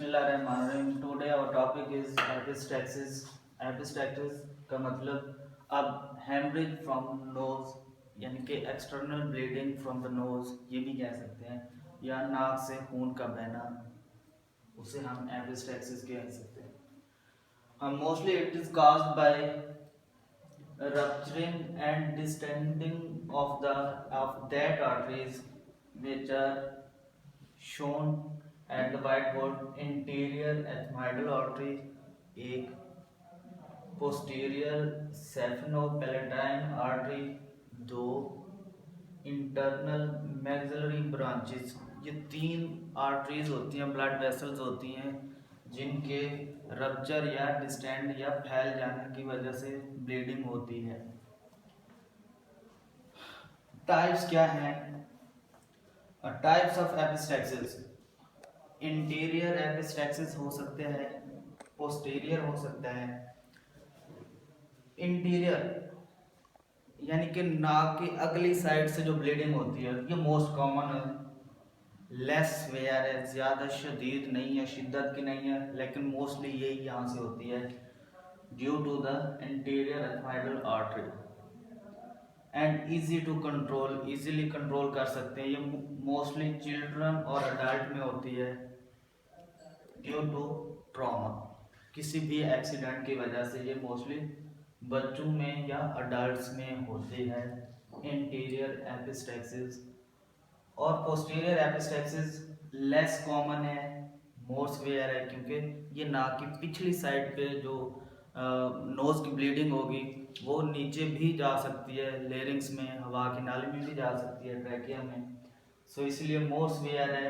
बिस्मिल्लाहिर्रहमानिर्रहीम। Today our topic is epistaxis. Epistaxis का मतलब अब हेमरेज फ्रॉम नोज, यानी कि external bleeding from the nose, ये भी कह सकते हैं, या नाक से खून का बहना, उसे हम एपिस्टैक्सिस कह सकते हैं। हम mostly it is caused by rupturing and distending of that arteries which are shown at the whiteboard. Interior ethmoidal artery एक, posterior saphenopalatal artery दो, इंटरनल मैक्सिलरी ब्रांचेस, ये तीन आर्टरीज होती हैं, ब्लड वेसल्स होती हैं, जिनके रप्चर या डिस्टेंड या फैल जाने की वजह से ब्लीडिंग होती है। टाइप्स क्या हैं? Types of epistaxis. Interior epistaxis हो सकते हैं, पोस्टीरियर हो सकता है। इंटीरियर यानी कि नाक की अगली साइड से जो ब्लीडिंग होती है, ये मोस्ट कॉमन है। लेस वेयर है, ज़्यादा शदीद नहीं है, शिद्दत की नहीं है, लेकिन मोस्टली यही यहाँ से होती है, due to the anterior ethmoidal artery and easy to control, easily control कर सकते हैं। ये मोस्टली चिल्ड्रन और अडल्ट में होती है ड्यू टू ट्रॉमा, किसी भी एक्सीडेंट की वजह से ये मोस्टली बच्चों में या अडल्ट्स में होती है इंटीरियर एपिस्टैक्सिस। और पोस्टीरियर एपिस्टैक्सिस लेस कॉमन है, मोर सिवियर है, क्योंकि ये नाक की पिछली साइड पे जो नोज की ब्लीडिंग होगी वो नीचे भी जा सकती है, लेरिंग्स में, हवा की नाली में भी जा सकती है, ट्रैकिया में। सो इसलिए मोर सिवियर है।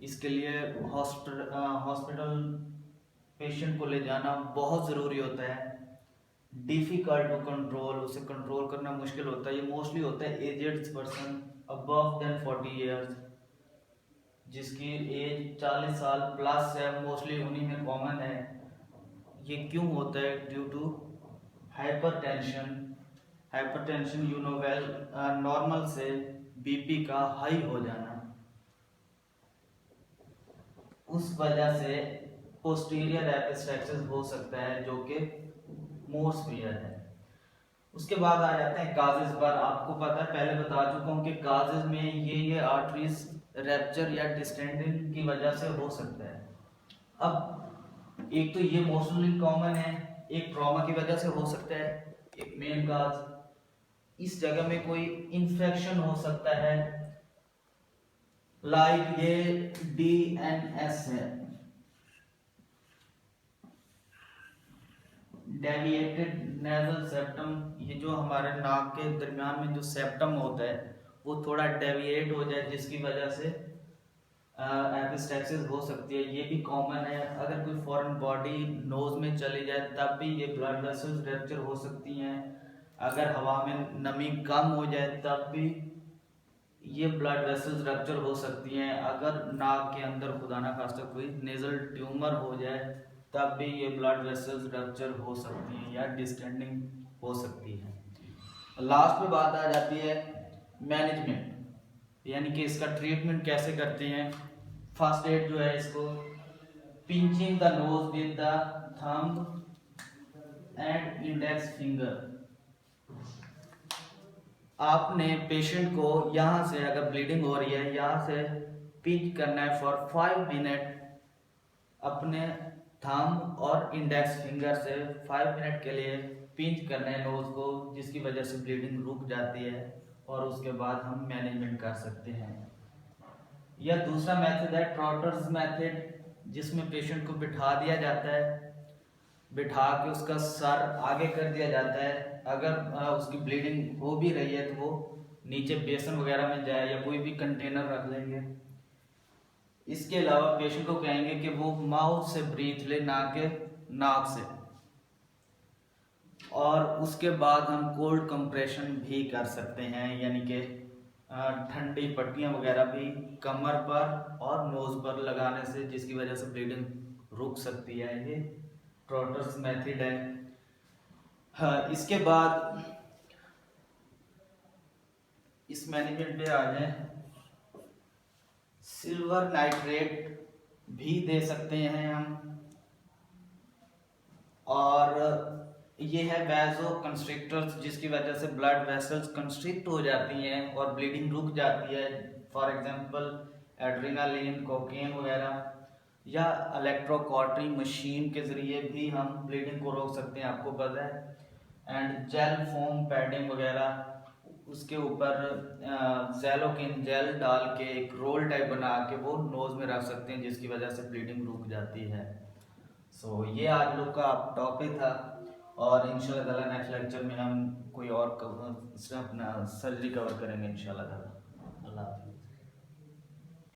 इसके लिए हॉस्पिटल पेशेंट को ले जाना बहुत ज़रूरी होता है। डिफ़िकल्ट टू कंट्रोल, उसे कंट्रोल करना मुश्किल होता है। ये मोस्टली होता है aged person above than 40 years, जिसकी एज 40 साल प्लस है, मोस्टली उन्हीं में कॉमन है। ये क्यों होता है? Due to hypertension. Hypertension you know well, normal से बीपी का हाई हो जाना, उस वजह से पोस्टीरियर एपिस्टैक्सिस हो सकता है, जो कि मोर सिवियर है। उसके बाद आ जाते हैं काजेज पर। आपको पता है, पहले बता चुका हूँ कि काजेज में ये आर्टरीज रैप्चर या डिस्टेंडिंग की वजह से हो सकता है। अब एक तो ये मोस्टली कॉमन है, एक ट्रॉमा की वजह से हो सकता है, एक मेन काज। इस जगह में कोई इन्फेक्शन हो सकता है, लाइक ये DNS है, डेविएटेड नेजल सेप्टम। ये जो हमारे नाक के दरमियान में जो सेप्टम होता है वो थोड़ा डेविएट हो जाए, जिसकी वजह से एपिस्टैक्सिस हो सकती है। ये भी कॉमन है। अगर कोई फॉरेन बॉडी नोज में चली जाए तब भी ये ब्लड वेसल्स रप्चर हो सकती हैं। अगर हवा में नमी कम हो जाए तब भी ये ब्लड वेसल्स रप्चर हो सकती हैं। अगर नाक के अंदर खुदा ना खास्ता कोई नेजल ट्यूमर हो जाए तब भी ये ब्लड वेसल्स रप्चर हो सकती हैं या डिस्टेंडिंग हो सकती है। लास्ट में बात आ जाती है मैनेजमेंट, यानी कि इसका ट्रीटमेंट कैसे करते हैं। फर्स्ट एड जो है, इसको pinching the nose with the thumb and index finger. आपने पेशेंट को यहाँ से, अगर ब्लीडिंग हो रही है, यहाँ से पिंच करना है फॉर 5 मिनट अपने थंब और इंडेक्स फिंगर से 5 मिनट के लिए पिंच करना है नोज को, जिसकी वजह से ब्लीडिंग रुक जाती है और उसके बाद हम मैनेजमेंट कर सकते हैं। यह दूसरा मेथड है ट्रॉटर्स मेथड, जिसमें पेशेंट को बिठा दिया जाता है, बिठा के उसका सर आगे कर दिया जाता है। अगर उसकी ब्लीडिंग हो भी रही है तो वो नीचे बेसन वगैरह में जाए या कोई भी कंटेनर रख लेंगे। इसके अलावा पेशेंट को कहेंगे कि वो माउथ से ब्रीथ ले, ना के नाक से। और उसके बाद हम कोल्ड कंप्रेशन भी कर सकते हैं, यानी कि ठंडी पट्टियां वगैरह भी कमर पर और नोज पर लगाने से, जिसकी वजह से ब्लीडिंग रुक सकती है। ये ट्रॉटर्स मेथड है। हाँ, इसके बाद इस मैनेजमेंट पे आ जाए। सिल्वर नाइट्रेट भी दे सकते हैं हम। और ये है वैजो कंस्ट्रिक्टर्स, जिसकी वजह से ब्लड वेसल्स कंस्ट्रिक्ट हो जाती हैं और ब्लीडिंग रुक जाती है। फॉर एग्जांपल एड्रेनालिन, कोकेन वगैरह, या इलेक्ट्रोकॉटरी मशीन के ज़रिए भी हम ब्लीडिंग को रोक सकते हैं, आपको पता है। एंड जेल फोम पैडिंग वगैरह, उसके ऊपर जेलोकिन जेल डाल के एक रोल टाइप बना के वो नोज़ में रख सकते हैं, जिसकी वजह से ब्लीडिंग रुक जाती है। सो ये आज लोग का टॉपिक था, और इंशाल्लाह ताला नेक्स्ट लेक्चर में हम कोई और अपना सर्जरी कवर करेंगे इंशाल्लाह ताला। अल्लाह हाफिज़।